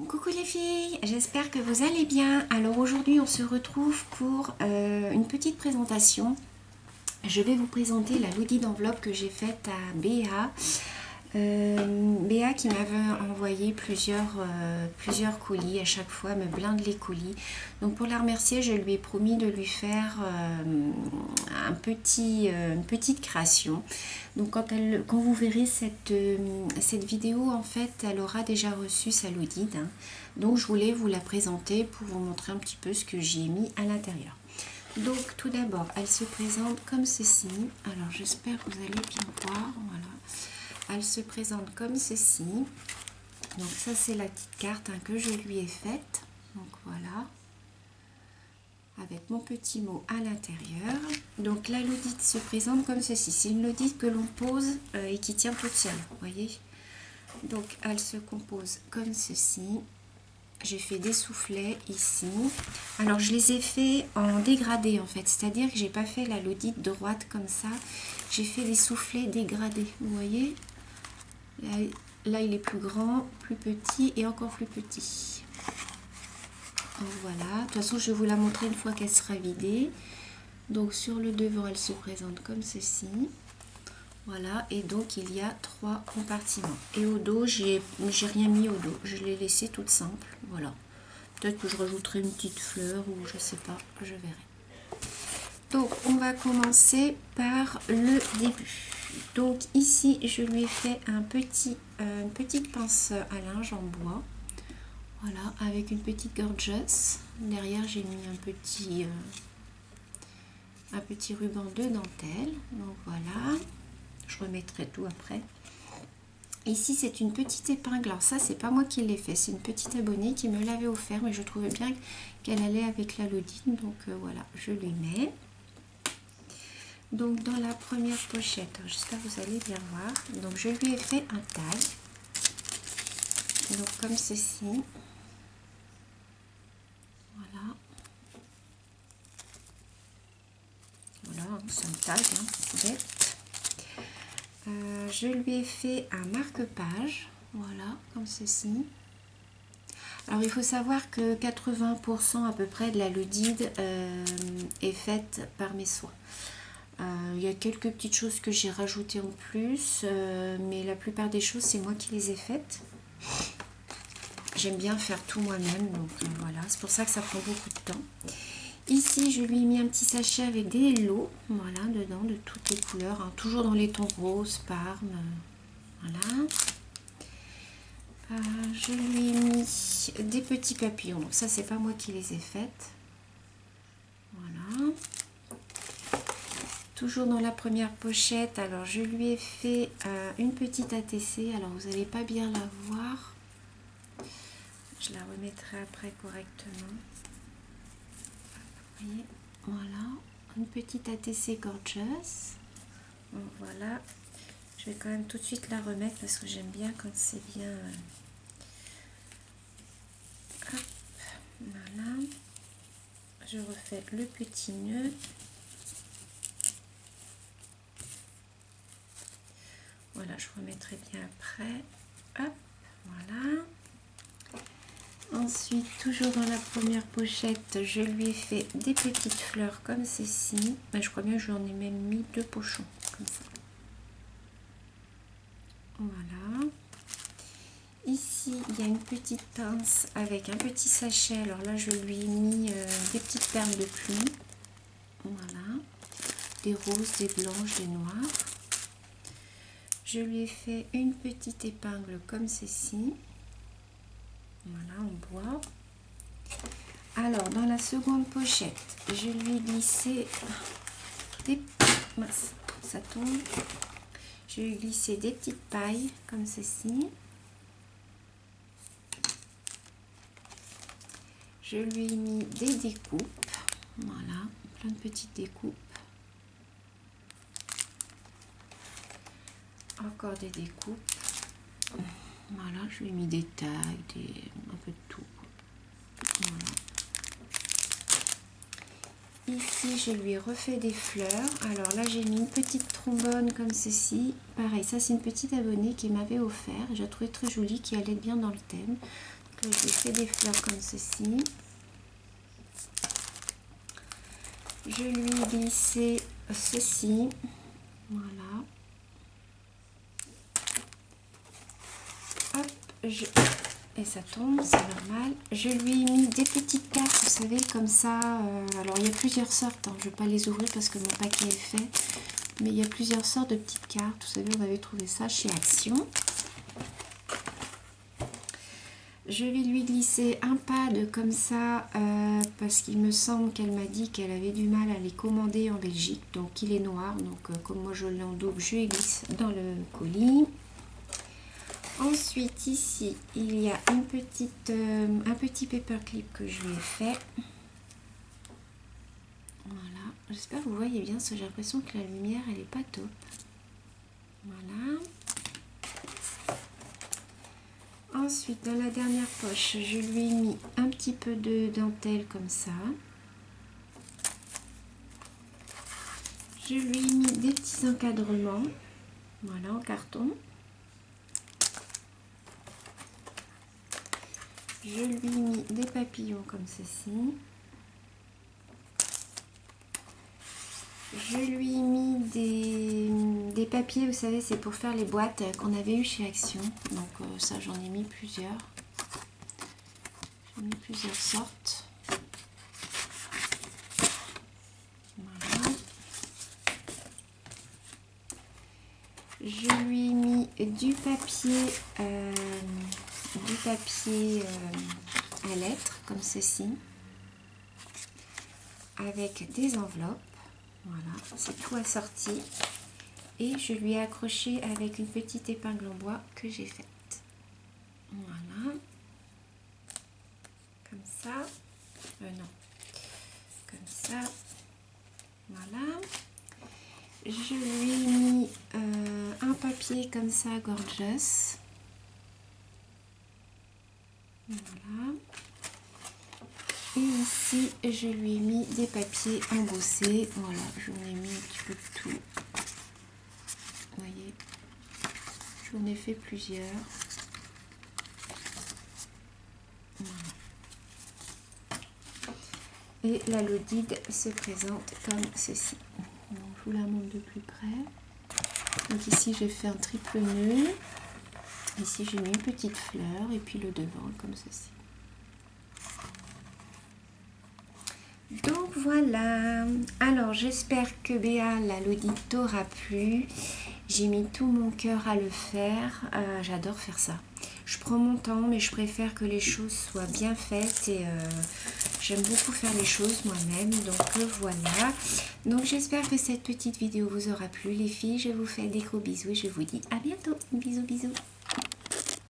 Coucou les filles, j'espère que vous allez bien. Alors aujourd'hui on se retrouve pour une petite présentation. Je vais vous présenter la Lodi d'enveloppe que j'ai faite à Béa. Béa qui m'avait envoyé plusieurs colis, à chaque fois me blinde les colis. Donc pour la remercier, je lui ai promis de lui faire une petite création. Donc quand vous verrez cette vidéo, en fait, elle aura déjà reçu sa Lodide. Hein. Donc je voulais vous la présenter pour vous montrer un petit peu ce que j'ai mis à l'intérieur. Donc tout d'abord, elle se présente comme ceci. Alors j'espère que vous allez bien voir. Voilà. Elle se présente comme ceci. Donc ça c'est la petite carte que je lui ai faite. Donc voilà. Avec mon petit mot à l'intérieur. Donc la Lodite se présente comme ceci. C'est une Lodite que l'on pose et qui tient toute seule. Vous voyez. Donc elle se compose comme ceci. J'ai fait des soufflets ici. Alors je les ai fait en dégradé en fait, c'est-à-dire que j'ai pas fait la Lodite droite comme ça. J'ai fait des soufflets dégradés, vous voyez. Là il est plus grand, plus petit et encore plus petit. Donc, voilà, de toute façon je vais vous la montrer une fois qu'elle sera vidée. Donc sur le devant elle se présente comme ceci. Voilà, et donc il y a 3 compartiments. Et au dos, j'ai rien mis au dos, je l'ai laissé toute simple. Voilà, peut-être que je rajouterai une petite fleur ou je sais pas, je verrai. Donc on va commencer par le début. Donc ici je lui ai fait une petite pince à linge en bois. Voilà, avec une petite gorgeous. Derrière j'ai mis un petit ruban de dentelle. Donc voilà. Je remettrai tout après. Ici c'est une petite épingle. Alors ça c'est pas moi qui l'ai fait, c'est une petite abonnée qui me l'avait offert, mais je trouvais bien qu'elle allait avec la Lodine. Donc voilà, je lui mets. Donc dans la première pochette, j'espère que vous allez bien voir. Donc je lui ai fait un tag. Donc comme ceci. Voilà. Voilà, c'est un tag, c'est bête. Je lui ai fait un marque-page, voilà, comme ceci. Alors il faut savoir que 80% à peu près de la Lodide est faite par mes soins. Il y a quelques petites choses que j'ai rajoutées en plus, mais la plupart des choses c'est moi qui les ai faites. J'aime bien faire tout moi-même, donc voilà, c'est pour ça que ça prend beaucoup de temps. Ici, je lui ai mis un petit sachet avec des hello, voilà, dedans, de toutes les couleurs, hein, toujours dans les tons roses, parme, voilà. Je lui ai mis des petits papillons, donc ça, c'est pas moi qui les ai faites. Voilà. Toujours dans la première pochette, alors je lui ai fait une petite ATC, alors vous n'allez pas bien la voir. Je la remettrai après correctement. Vous voyez, voilà, une petite ATC gorgeous. Donc voilà, je vais quand même tout de suite la remettre parce que j'aime bien quand c'est bien. Hop, voilà. Je refais le petit nœud. Voilà, je remettrai bien après. Hop, voilà. Ensuite, toujours dans la première pochette, je lui ai fait des petites fleurs comme ceci. Mais je crois bien que j'en ai même mis 2 pochons, comme ça. Voilà. Ici, il y a une petite pince avec un petit sachet. Alors là, je lui ai mis des petites perles de pluie. Voilà. Des roses, des blanches, des noires. Je lui ai fait une petite épingle comme ceci. Voilà, en bois. Alors, dans la seconde pochette, je lui ai glissé des... Mince, ça tombe. Je lui ai glissé des petites pailles comme ceci. Je lui ai mis des découpes. Voilà, plein de petites découpes. Encore des découpes. Voilà, je lui ai mis des tags, un peu de tout. Voilà. Ici, je lui ai refait des fleurs. Alors là, j'ai mis une petite trombone comme ceci. Pareil, ça c'est une petite abonnée qui m'avait offert. Je la trouvais très jolie, qui allait bien dans le thème. Donc je lui fais des fleurs comme ceci. Je lui ai glissé ceci. Voilà. Hop, et ça tombe, c'est normal. Je lui ai mis des petites cartes, vous savez, comme ça. Alors, il y a plusieurs sortes. Hein. Je ne vais pas les ouvrir parce que mon paquet est fait. Mais il y a plusieurs sortes de petites cartes. Vous savez, on avait trouvé ça chez Action. Je vais lui glisser un pad comme ça parce qu'il me semble qu'elle m'a dit qu'elle avait du mal à les commander en Belgique. Donc, il est noir. Donc, comme moi, je l'ai en double, je les glisse dans le colis. Ensuite, ici, il y a un petit paperclip que je lui ai fait. Voilà. J'espère que vous voyez bien, parce que j'ai l'impression que la lumière, elle n'est pas top. Voilà. Ensuite, dans la dernière poche, je lui ai mis un petit peu de dentelle comme ça. Je lui ai mis des petits encadrements. Voilà, en carton. Je lui ai mis des papillons comme ceci. Je lui ai mis des papiers, vous savez, c'est pour faire les boîtes qu'on avait eues chez Action. Donc ça, j'en ai mis plusieurs. J'ai mis plusieurs sortes. Voilà. Je lui ai mis du papier à lettres, comme ceci, avec des enveloppes. Voilà, c'est tout assorti. Et je lui ai accroché avec une petite épingle en bois que j'ai faite. Voilà. Comme ça. Non. Comme ça. Voilà. Je lui ai mis un papier comme ça, gorgeous. Voilà. Et ici, je lui ai mis des papiers embossés. Voilà, j'en ai mis un petit peu de tout. Vous voyez, j'en ai fait plusieurs. Voilà. Et la Lodide se présente comme ceci. Donc, je vous la montre de plus près. Donc ici, j'ai fait un triple nœud. Ici, j'ai mis une petite fleur et puis le devant comme ceci. Donc voilà, alors j'espère que Béa, la Lodide, t'aura plu. J'ai mis tout mon cœur à le faire, j'adore faire ça. Je prends mon temps, mais je préfère que les choses soient bien faites et j'aime beaucoup faire les choses moi-même. Donc voilà, donc j'espère que cette petite vidéo vous aura plu les filles. Je vous fais des gros bisous et je vous dis à bientôt. Bisous bisous.